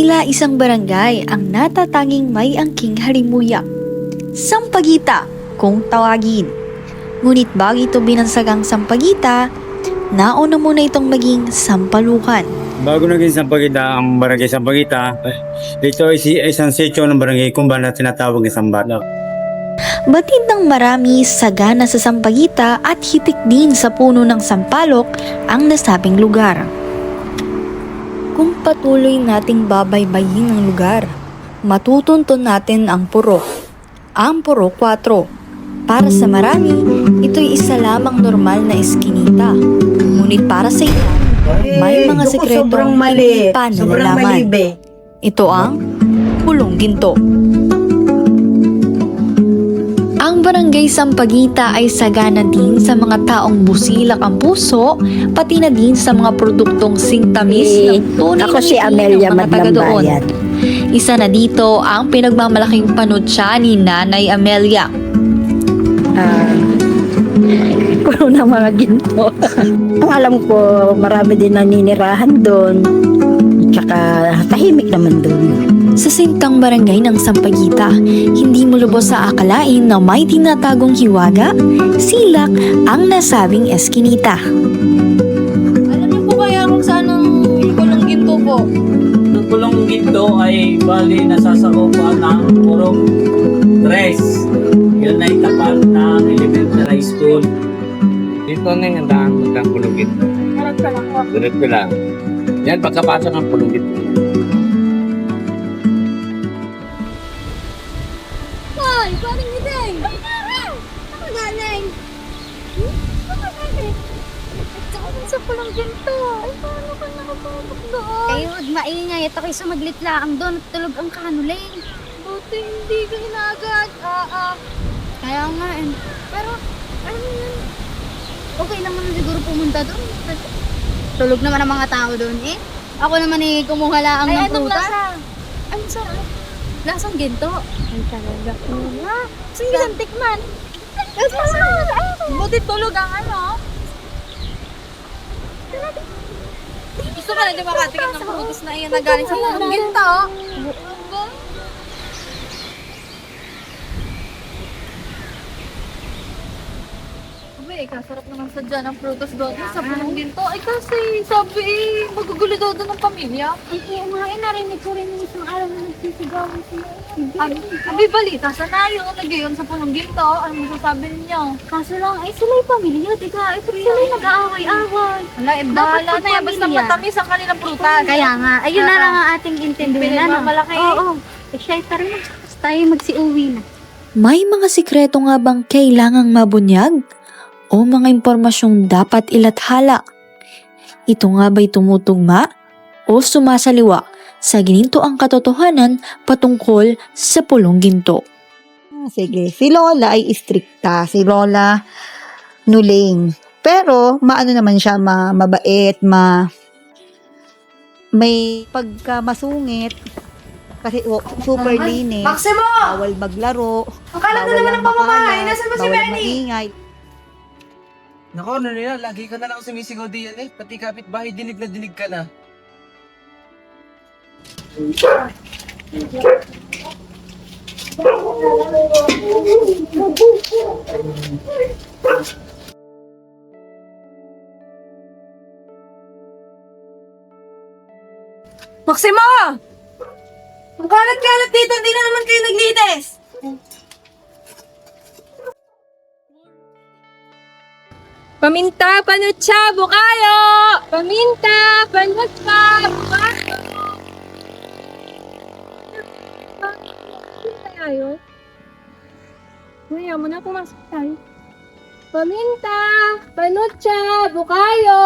Tila isang barangay ang natatanging may angking halimuyak. Sampaguita kung tawagin. Ngunit bago ito binansagang Sampaguita, nauna muna itong maging Sampalukan. Bago naging Sampaguita ang barangay Sampaguita, dito ay isang seksyon ng barangay Kumban na tinatawag na Sambalo. Batid ng marami sagana sa Sampaguita at hitik din sa puno ng sampalok ang nasabing lugar. Kung patuloy nating babaybayin ang lugar, matutuntun natin ang purok. Ang purok 4. Para sa marami, ito'y isa lamang normal na eskinita. Ngunit para sa ilan, may mga sekretong hindi pa nalalaman. Ito ang Pulong Ginto. Ang barangay Sampaguita ay sagana din sa mga taong busilak ang puso, pati na din sa mga produktong singtamis ng tunay Ako na si ngiti Amelia ng mga taga doon. Maglambayan. Isa na dito ang pinagmamalaking panutya ni Nanay Amelia. Puno ng mga ginto. Ang alam ko, marami din naninirahan doon. Tsaka tahimik naman doon. Sa sintang barangay ng Sampaguita, hindi mo lubos sa akalain na may tinatagong hiwaga, silak ang nasabing eskinita. Alam niyo po kaya kung saan ang Pulong Ginto po? Ang Pulong Ginto ay bali nasasakupan ng Purok 3. Yun ay tapat ng elementary school. Dito na yung handaan ng Pulong Ginto. Harap ka lang po. Diretso lang. Yan, pagkapasok ng Pulong Ginto. Hoy! Paring Gideng! Ako galing! Ito ko sa Pulong Ginto. Ay, paano ka nakapasok doon? Kayo, maingay. Ito kayo sumaglit lang doon at tulog ang kanuling. Buti hindi ka hinagad. Kaya nga Pero, alam mo yun, okay naman siguro pumunta doon. Tulog naman ang mga tao doon eh. Ako naman kumuha lang Ay, ng anong prutas. lasa? Ang sarap. Lasang ginto. Ay, talaga po. Sige lang, tikman. Buti tulog ang ano. Gusto ka na di makatikin ng prutas na iyan na galing sa Pulong Ginto. Ay, kasarap naman sadya ng prutas doon sa Pulong Ginto. Ay, kasi sabi magugulo daw doon ng pamilya. Ay, nga narinig ko rin yung isang araw na nagsisigawan sila. Abi, balita sa nayo nag-iyon sa Pulong Ginto. Ano masasabi ninyo? Kaso lang, ay sila yung pamilya. Teka, ay sila yung nag-aaway-away. Wala, bahala na yan. Basta pamilya. matamis ang kanilang prutas. Kaya nga, ayun na lang ang ating intindihin. Pinagmamalaki. Oo. Eh, siya, tara na. Tayo magsi-uwi na. May mga sikreto nga bang kailangang mabunyag? O mga impormasyong dapat ilathala? Ito nga ba'y tumutugma o sumasaliwa sa ginintoang katotohanan patungkol sa Pulong Ginto? Sige, si Lola ay istrikta. Si Lola Nuling. Pero, maano naman siya, mabait, may pagkamasungit. Kasi super linis. Maximo! Bawal maglaro. Ang kalat na bawal naman ang ang pamamahay. makalat, Nasaan ba si bawal Benny? maingay. Nako, Nonina, lagi ka na lang sumisigaw diyan eh. Pati kapitbahay, dinig na dinig ka na. Maximo! Ang kalat-kalat dito. Hindi na naman kayo naglinis. Paminta, panutsa, bukayo! Paminta, panutsa, bukayo! Tayo. Maya mo na, pumasok tayo. Paminta, panutsa, bukayo!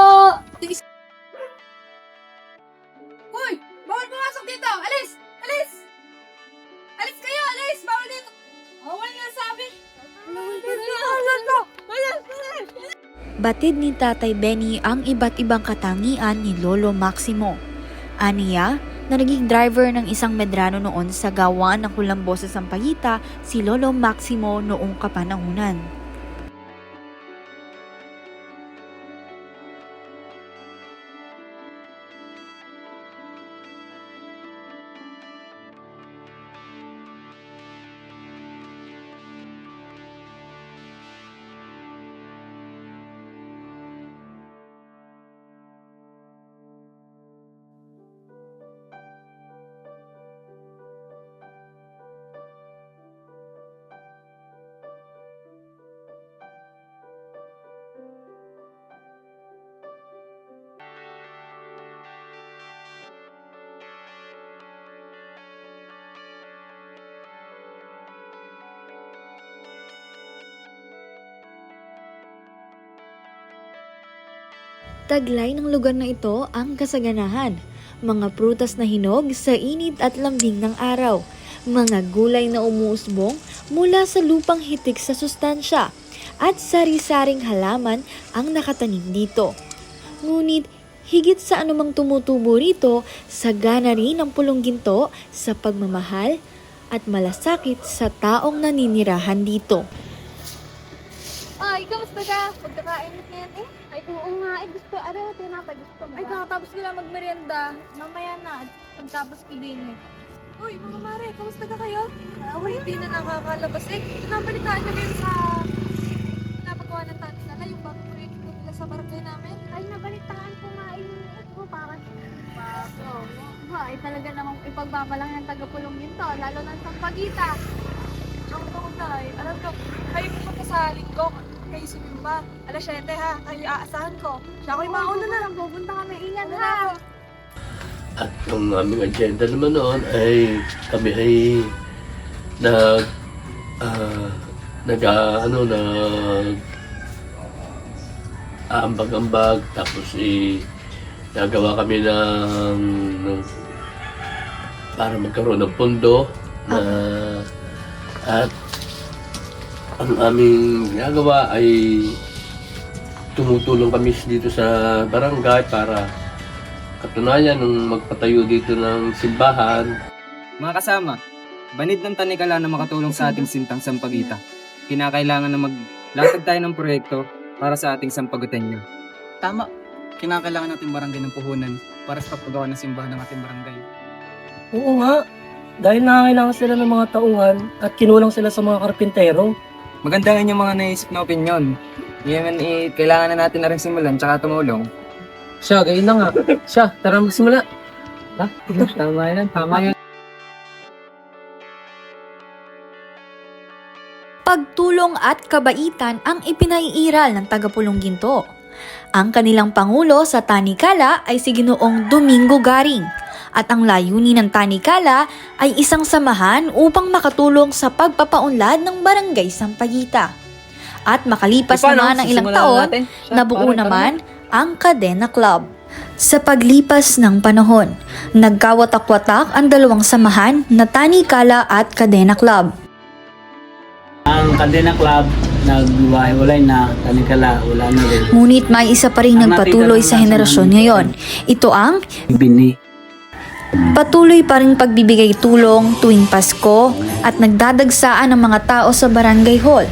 Hoy! Bawal pumasok dito! Alis! Alis! Alis kayo! Alis! Bawal dito! Bawal nga sabi! Batid ni Tatay Benny ang iba't ibang katangian ni Lolo Maximo. Aniya, na naging driver ng isang Medrano noon sa gawa ng Kulambo sa Sampaguita, si Lolo Maximo noong kapanahunan. Taglay ng lugar na ito ang kasaganahan. Mga prutas na hinog sa init at lambing ng araw. Mga gulay na umuusbong mula sa lupang hitik sa sustansya. At sari-saring halaman ang nakatanim dito. Ngunit higit sa anumang tumutubo rito, sagana rin ang pulong ginto sa pagmamahal at malasakit sa taong naninirahan dito. Ay, kamusta ka? Pagkakain mo yan eh? Ay, oo nga. Ay, gusto. Ano, tinapay. Gusto mo Ay, kakatapos ko lang magmerienda. mamaya na. Pagtapos ko din eh. Uy, mga mare, kamusta ka kayo? Uy, hindi na nakakalabas. Eh, napalitaan na kayo sa napagawa ng tatay nila, yung bagong proyekto nila sa barangay namin. Ay, nabalitaan ko nga yun. Ito, parang bago. Ay, talaga namang ipagbabalang ng taga-pulong ginto, lalo na sa pagita. Ang tunay, alam ko, kayo pumunta sa linggo, kayo sumimba. Alas 7 ha, kayo aasahan ko. Siya ako'y mauna na. Pupunta kami. Ingat Ano ha. na? At ang aming agenda naman noon ay kami ay nag aambag-ambag, tapos nagawa kami para magkaroon ng pondo na at ang aming ginagawa ay tumutulong kami dito sa barangay para katunayan nung magpatayo dito ng simbahan. Mga kasama, banid ng tanikala na makatulong sa ating sintang sampagita. Kinakailangan na maglatag tayo ng proyekto para sa ating sampagutenyo. Tama. Kinakailangan natin barangay ng puhunan para sa paggawa ng simbahan ng ating barangay. Oo nga. Dahil nangangailangan sila ng mga tauhan at kinulang sila sa mga karpintero. Maganda nga yung mga naisip na opinyon. Ngayon, kailangan na natin na rin simulan tsaka tumulong. Siya, gayon na nga. Siya, tara magsimula. Ha? Tama yan. Tama yan. Pagtulong at kabaitan ang ipinaiiral ng taga-pulong ginto. Ang kanilang pangulo sa tanikala ay si Ginoong Domingo Garing at ang layunin ng tanikala ay isang samahan upang makatulong sa pagpapaunlad ng barangay Sampaguita. At makalipas naman ng ilang taon, nabuo naman ang Cadena Club. Sa paglipas ng panahon, nagkawatak-watak ang dalawang samahan na Tanikala at Cadena Club. Ang Cadena Club, naghiwalay na, tanikala, wala na rin. Ngunit may isa pa rin Ang nagpatuloy natitira sa ng henerasyon nasa ngayon. Ito ang Bini. patuloy pa rin pagbibigay tulong tuwing Pasko at nagdadagsaan ng mga tao sa barangay hall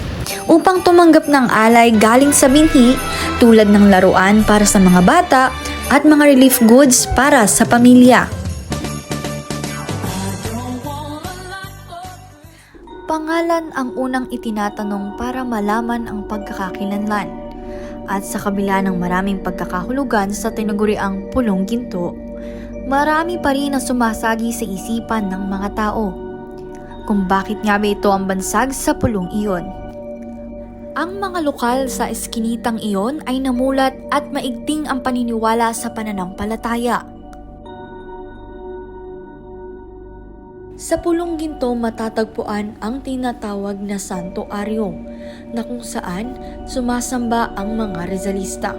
upang tumanggap ng alay galing sa binhi tulad ng laruan para sa mga bata at mga relief goods para sa pamilya. Pangalan ang unang itinatanong para malaman ang pagkakakilanlan. At sa kabila ng maraming pagkakahulugan sa tinaguriang pulong ginto, marami pa rin ang sumasagi sa isipan ng mga tao. Kung bakit nga ba ito ang bansag sa pulong iyon? Ang mga lokal sa eskinitang iyon ay namulat at maigting ang paniniwala sa pananampalataya. Sa pulong ginto matatagpuan ang tinatawag na Santuario na kung saan sumasamba ang mga Rizalista.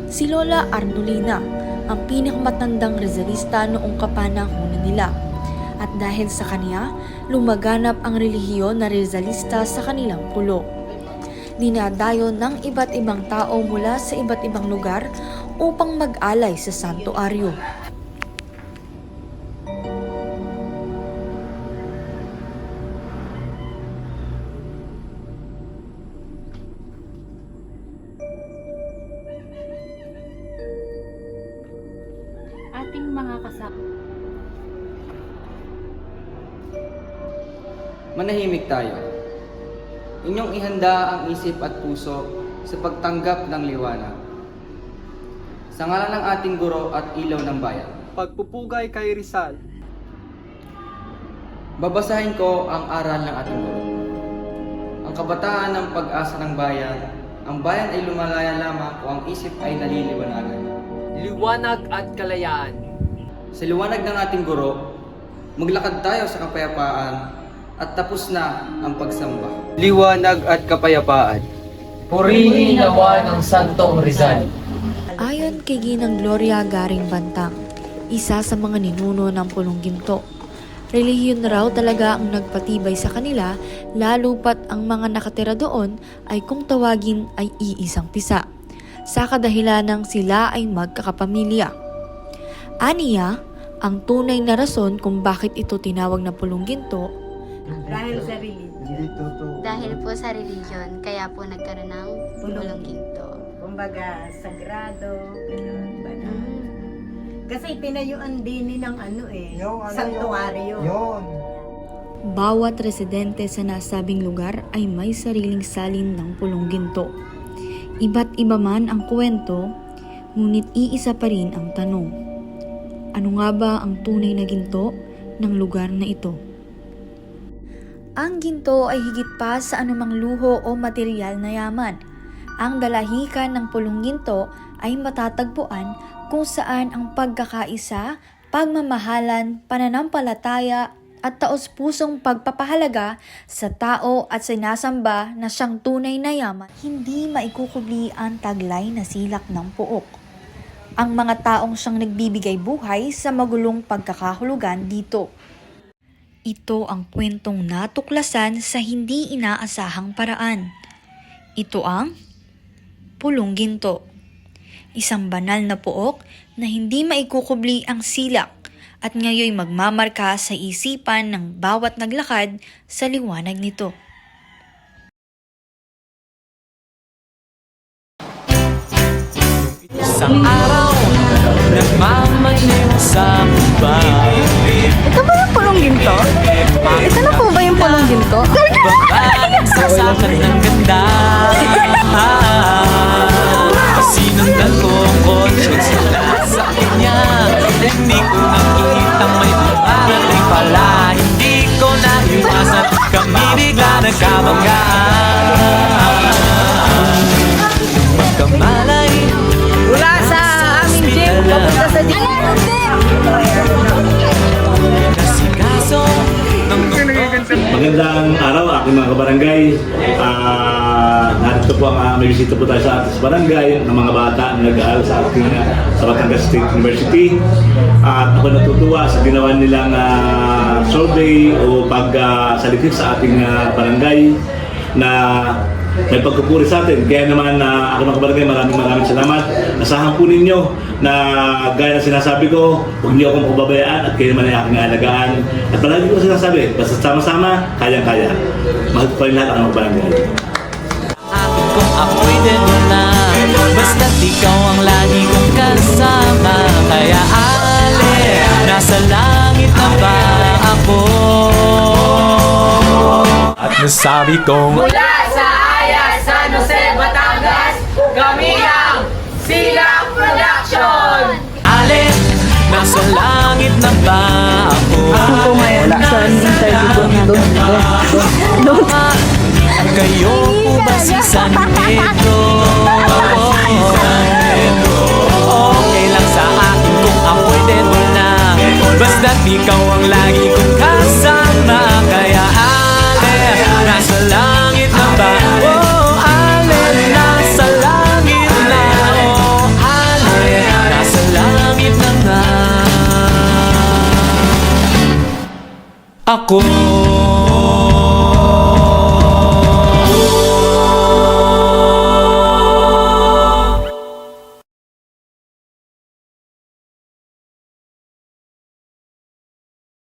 Si Lola Arnolina ang pinakamatandang Rizalista noong kapanahunan nila at dahil sa kanya lumaganap ang relihiyon na Rizalista sa kanilang pulo. Dinadayo ng iba't ibang tao mula sa iba't ibang lugar upang mag-alay sa Santuario. Ating mga kasama. Manahimik tayo. Inyong ihanda ang isip at puso sa pagtanggap ng liwanag. Sa ngalan ng ating guro at ilaw ng bayan. Pagpupugay kay Rizal. Babasahin ko ang aral ng ating guro. Ang kabataan ng pag-asa ng bayan. Ang bayan ay lumalaya lamang kung ang isip ay naliliwanagan. Liwanag at kalayaan. Sa liwanag ng ating guro, maglakad tayo sa kapayapaan at tapos na ang pagsamba. Liwanag at kapayapaan. Purihin nawa ng Santong Rizal. Ayon Ayon kay Ginang Gloria Garing Bantang, isa sa mga ninuno ng Pulong Ginto, relihiyon raw talaga ang nagpatibay sa kanila, lalo pat ang mga nakatira doon ay kung tawagin ay iisang pisa, sa kadahilanang sila ay magkakapamilya. Aniya, ang tunay na rason kung bakit ito tinawag na Pulong Ginto Dahil sa religion. Dahil po sa religion, kaya po nagkaroon ng Pulong Ginto. Kumbaga, sagrado, banal. Kasi pinayuan din ng sanktuaryo. Bawat residente sa nasabing lugar ay may sariling salin ng Pulong Ginto. Iba't iba man ang kwento, ngunit iisa pa rin ang tanong. Ano nga ba ang tunay na ginto ng lugar na ito? Ang ginto ay higit pa sa anumang luho o material na yaman. Ang dalahican ng Pulong Ginto ay matatagpuan kung saan ang pagkakaisa, pagmamahalan, pananampalataya at taos-pusong pagpapahalaga sa tao at sinasamba na siyang tunay na yaman, hindi maikukubli ang taglay na silak ng puok. Ang mga taong siyang nagbibigay buhay sa magulong pagkakahulugan dito. Ito ang kwentong natuklasan sa hindi inaasahang paraan. Ito ang Pulong Ginto. Isang banal na puok na hindi maikukubli ang silak at ngayoy magmamarka sa isipan ng bawat naglakad sa liwanag nito. Isang araw, nagmamaneho sa bahay. Ito ba yung Pulong Ginto? Ito na po ba yung Pulong Ginto? Babaeng sasakit ng ganda. Sinundan ko ang kotse sa kanya. Hindi ko nakitang may dumarating pala. Hindi ko naiwasan, kami bigla nagkabanggaan. Magkamalay Mula sa aming gym, papunta sa gym. Nasikaso ng Magandang araw aking mga kabarangay. Narito po may bisita po tayo sa ating barangay ng mga bata na nag-aaral sa ating sa Batangas State University. At ako natutuwa sa ginawa nilang survey o pagsalikip sa ating barangay na may pagkupuri sa atin. Kaya naman ako mga kabarangay, maraming salamat. Asahan po ninyo na gaya ng sinasabi ko, huwag niyo akong pababayaan at kayo naman ay aking alagaan. At palagi ko sinasabi, basta sama-sama, kayang-kaya. Mahal ko pa rin lahat ang mga barangay. akin kung ako'y dito na. Basta't ikaw ang lagi kong kasama. Kaya ale, nasa langit na ba ako? At nasabi kong mula sa Ayas, San Jose, Batangas, kami ang Silak Production! ale, nasa langit na ba ako? Ako po ngayon sa interview doon. Kayo po ba si San Pedro? Okay lang sa akin kung ako'y dedo na. Basta't ikaw ang lagi kong kasama. Kaya ale, nasa langit na ba? Oh, ale, nasa langit na. Oh, ale, nasa langit na nga ako.